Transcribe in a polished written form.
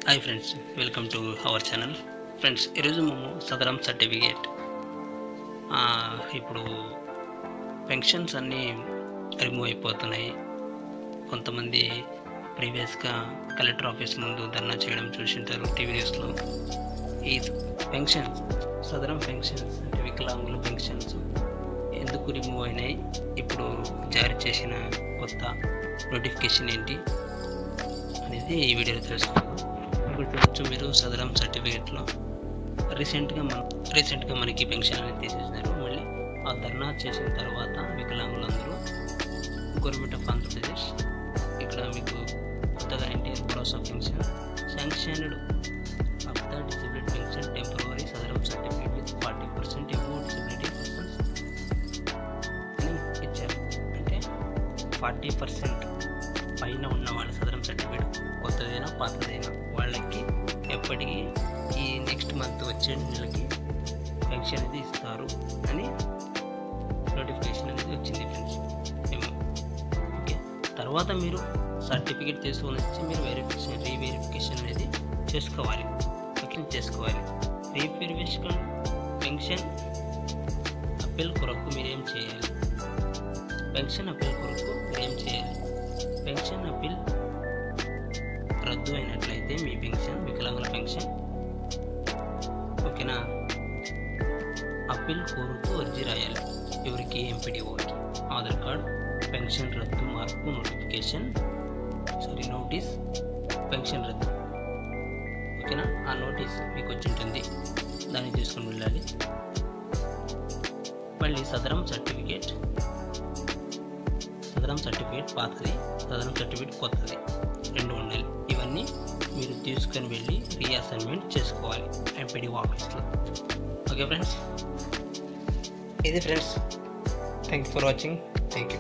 Hi friends, welcome to our channel. Friends, ఈరోజు మేము సదరం certificate ఇప్పుడు పెన్షన్స్ అన్నీ రిమూవ్ అయిపోతున్నాయి. కొంతమంది ప్రీవియస్గా కలెక్టర్ ఆఫీస్ ముందు ధర్నా చేయడం చూసింటారు టీవీ న్యూస్లో. ఈ పెన్షన్స్, సదరం పెన్షన్స్ అంటే వికలాంగుల పెన్షన్స్ ఎందుకు రిమూవ్ అయినాయి, ఇప్పుడు జారీ చేసిన కొత్త నోటిఫికేషన్ ఏంటి అనేది ఈ వీడియోలో తెలుసుకుందాం. ఇప్పుడు చూడొచ్చు మీరు సదరం సర్టిఫికేట్లో రీసెంట్గా మనకి పెన్షన్ అనేది తీసేసినారు. మళ్ళీ ఆ ధర్నా చేసిన తర్వాత వికలాంగులందరూ గవర్నమెంట్ ఆఫ్ ఆంధ్రప్రదేశ్ ఇక్కడ మీకు కొత్తగా ఎన్టీఆర్ భరోసా pension sanctioned of the disability pension temporary Sadaram certificate with 40% above disability persons అని ఇచ్చారు. అంటే 40% పైన ఉన్న వాళ్ళ సదరం సర్టిఫికేట్ కొత్తదైనా పాతదైనా వాళ్ళకి ఎప్పటికీ ఈ నెక్స్ట్ మంత్ వచ్చే నెలకి పెన్షన్ అనేది ఇస్తారు అని నోటిఫికేషన్ అనేది వచ్చింది ఫ్రెండ్స్. ఓకే, తర్వాత మీరు సర్టిఫికేట్ తీసుకొని వచ్చి మీరు రీవెరిఫికేషన్ అనేది చేసుకోవాలి. రీవెరిఫికేషన్ పెన్షన్ అప్పీల్ కొరకు మీరేం చేయాలి? పెన్షన్ అప్పీల్ కొరకు మీరేం చేయాలి? పెన్షన్ అప్పీల్ రద్దు అయినట్లయితే మీ పెన్షన్, వికలాంగుల పెన్షన్, ఓకేనా, అప్పీల్ కోరుతూ అర్జీ రాయాలి. ఎవరికి? ఎంపీడీఓకి. ఆధార్ కార్డ్, పెన్షన్ రద్దు మార్పు నోటిఫికేషన్ నోటీస్, పెన్షన్ రద్దు, ఓకేనా. ఆ నోటీస్ మీకు వచ్చి ఉంటుంది, దాన్ని తీసుకొని వెళ్ళాలి. మళ్ళీ సదరం సర్టిఫికేట్ పాతది, సదరం సర్టిఫికేట్ కొత్తది, రెండు ఉండాలి. ఇవన్నీ మీరు తీసుకొని వెళ్ళి రీఅసైన్మెంట్ చేసుకోవాలి ఎంపీడీఓ ఆఫీస్లో. ఓకే ఫ్రెండ్స్, ఇది friends, thank you for watching. Thank you.